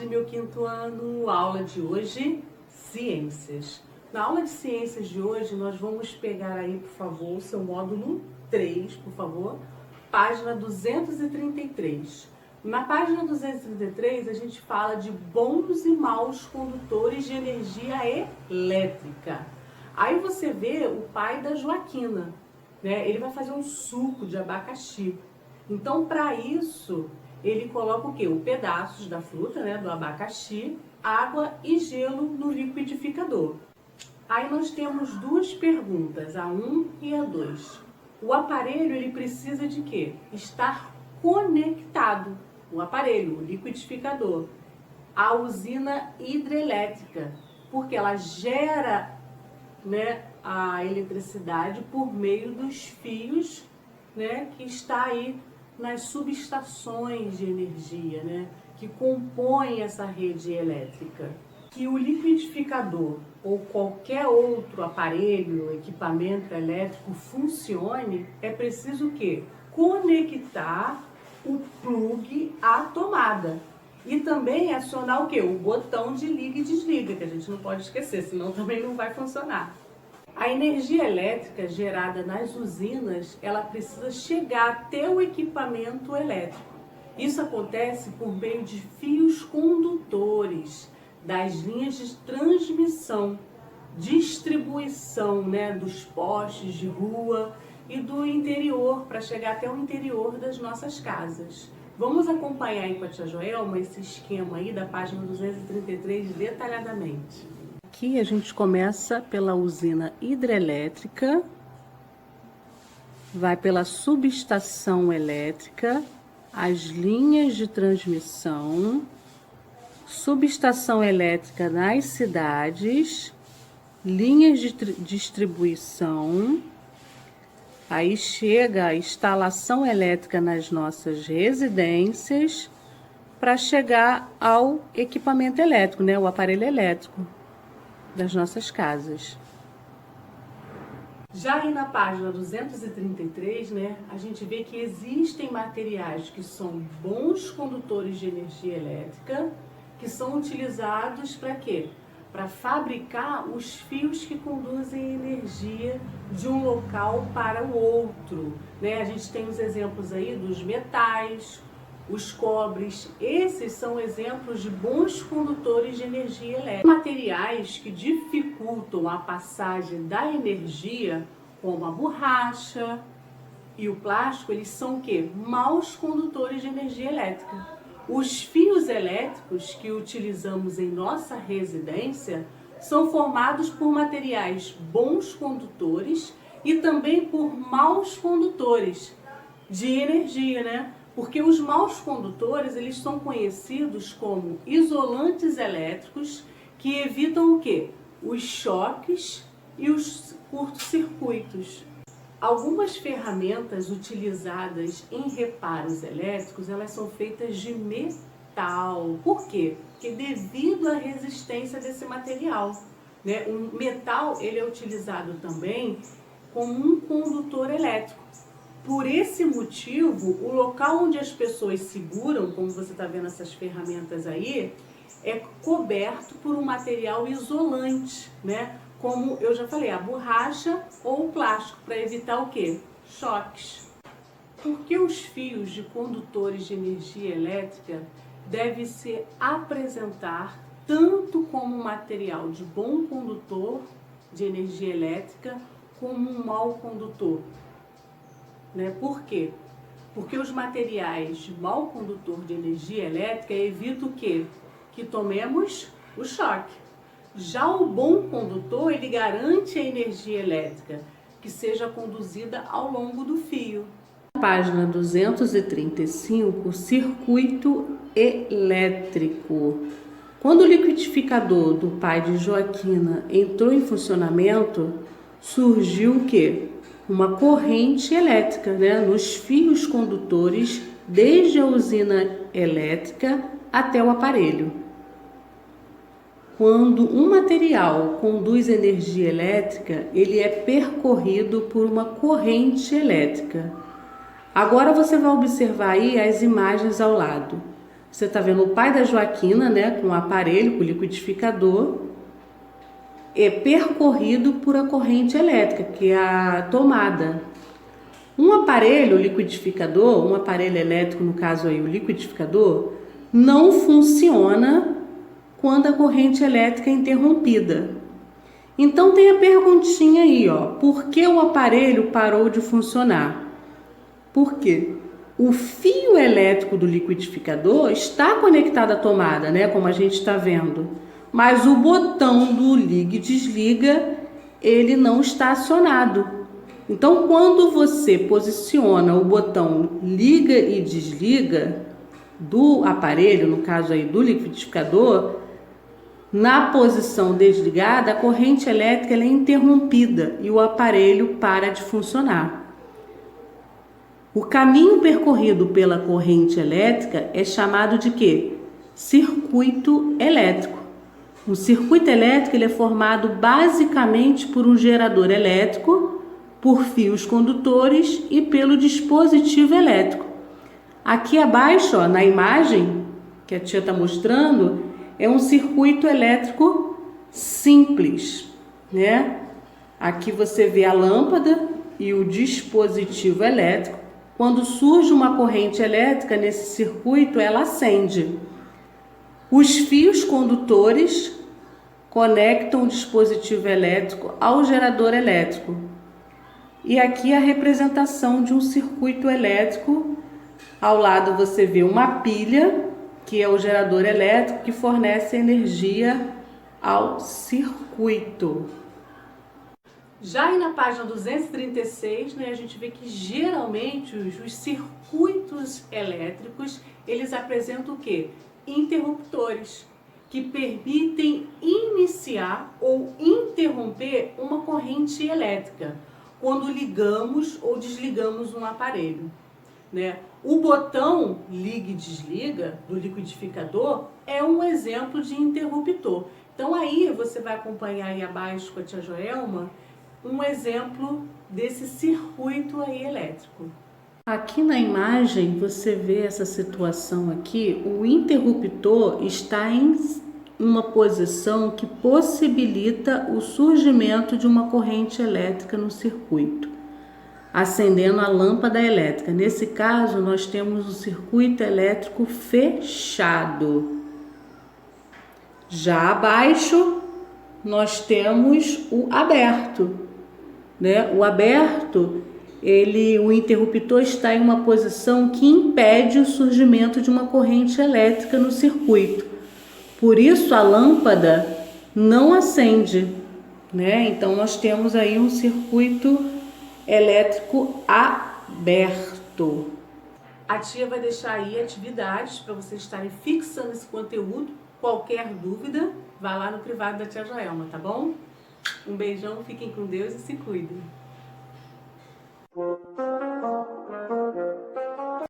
tarde, meu quinto ano. Aula de hoje, ciências. Na aula de ciências de hoje, nós vamos pegar aí, por favor, o seu módulo 3, por favor, página 233. Na página 233, a gente fala de bons e maus condutores de energia elétrica. Aí você vê o pai da Joaquina, né? Ele vai fazer um suco de abacaxi. Então, para isso, ele coloca o quê? Os pedaços da fruta, né, do abacaxi, água e gelo no liquidificador. Aí nós temos duas perguntas, a 1 e a 2. O aparelho, ele precisa de quê? Estar conectado, o aparelho, o liquidificador, à usina hidrelétrica, porque ela gera, né, a eletricidade por meio dos fios, né, que está aí nas subestações de energia, né, que compõem essa rede elétrica. Que o liquidificador ou qualquer outro aparelho, equipamento elétrico funcione, é preciso o quê? Conectar o plug à tomada. E também acionar o quê? O botão de liga e desliga, que a gente não pode esquecer, senão também não vai funcionar. A energia elétrica gerada nas usinas, ela precisa chegar até o equipamento elétrico. Isso acontece por meio de fios condutores, das linhas de transmissão, distribuição, né, dos postes de rua e do interior, para chegar até o interior das nossas casas. Vamos acompanhar aí com a tia Joelma esse esquema aí da página 233 detalhadamente. Aqui a gente começa pela usina hidrelétrica, vai pela subestação elétrica, as linhas de transmissão, subestação elétrica nas cidades, linhas de distribuição, aí chega a instalação elétrica nas nossas residências, para chegar ao equipamento elétrico, né, o aparelho elétrico das nossas casas. Já aí na página 233, né, a gente vê que existem materiais que são bons condutores de energia elétrica, que são utilizados para quê? Para fabricar os fios que conduzem energia de um local para o outro, né? A gente tem os exemplos aí dos metais, os cobres, esses são exemplos de bons condutores de energia elétrica. Materiais que dificultam a passagem da energia, como a borracha e o plástico, eles são o quê? Maus condutores de energia elétrica. Os fios elétricos que utilizamos em nossa residência são formados por materiais bons condutores e também por maus condutores de energia, né? Porque os maus condutores, eles são conhecidos como isolantes elétricos, que evitam o quê? Os choques e os curtos-circuitos. Algumas ferramentas utilizadas em reparos elétricos, elas são feitas de metal. Por quê? Porque devido à resistência desse material, né? O metal, ele é utilizado também como um condutor elétrico. Por esse motivo, o local onde as pessoas seguram, como você está vendo essas ferramentas aí, é coberto por um material isolante, né? Como eu já falei, a borracha ou o plástico, para evitar o quê? Choques. Porque os fios de condutores de energia elétrica devem se apresentar tanto como material de bom condutor de energia elétrica, como um mau condutor. Né? Por quê? Porque os materiais de mau condutor de energia elétrica evitam o quê? Que tomemos o choque. Já o bom condutor, ele garante a energia elétrica que seja conduzida ao longo do fio. Página 235, circuito elétrico. Quando o liquidificador do pai de Joaquina entrou em funcionamento, surgiu o quê? Uma corrente elétrica, né, nos fios condutores, desde a usina elétrica até o aparelho. Quando um material conduz energia elétrica, ele é percorrido por uma corrente elétrica. Agora você vai observar aí as imagens ao lado. Você está vendo o pai da Joaquina, né, com o aparelho, com o liquidificador, percorrido por a corrente elétrica, que é a tomada. Um aparelho liquidificador, um aparelho elétrico, no caso aí o liquidificador, não funciona quando a corrente elétrica é interrompida. Então tem a perguntinha aí, ó, por que o aparelho parou de funcionar? Por quê? O fio elétrico do liquidificador está conectado à tomada, né, como a gente está vendo, mas o botão do liga e desliga, ele não está acionado. Então, quando você posiciona o botão liga e desliga do aparelho, no caso aí do liquidificador, na posição desligada, a corrente elétrica ela é interrompida e o aparelho para de funcionar. O caminho percorrido pela corrente elétrica é chamado de quê? Circuito elétrico. Um circuito elétrico ele é formado basicamente por um gerador elétrico, por fios condutores e pelo dispositivo elétrico. Aqui abaixo, ó, na imagem que a tia está mostrando, é um circuito elétrico simples, né? Aqui você vê a lâmpada e o dispositivo elétrico. Quando surge uma corrente elétrica nesse circuito, ela acende. Os fios condutores conectam o dispositivo elétrico ao gerador elétrico. E aqui a representação de um circuito elétrico. Ao lado você vê uma pilha, que é o gerador elétrico que fornece energia ao circuito. Já aí na página 236, né, a gente vê que geralmente os circuitos elétricos, eles apresentam o quê? Interruptores, que permitem iniciar ou interromper uma corrente elétrica, quando ligamos ou desligamos um aparelho, né? O botão liga e desliga do liquidificador é um exemplo de interruptor. Então aí você vai acompanhar aí abaixo com a tia Joelma um exemplo desse circuito aí elétrico. Aqui na imagem você vê essa situação aqui, o interruptor está em uma posição que possibilita o surgimento de uma corrente elétrica no circuito, acendendo a lâmpada elétrica. Nesse caso, nós temos o circuito elétrico fechado. Já abaixo, nós temos o aberto, né? O aberto, o interruptor está em uma posição que impede o surgimento de uma corrente elétrica no circuito. Por isso, a lâmpada não acende, né? Então, nós temos aí um circuito elétrico aberto. A tia vai deixar aí atividades para vocês estarem fixando esse conteúdo. Qualquer dúvida, vá lá no privado da tia Joelma, tá bom? Um beijão, fiquem com Deus e se cuidem.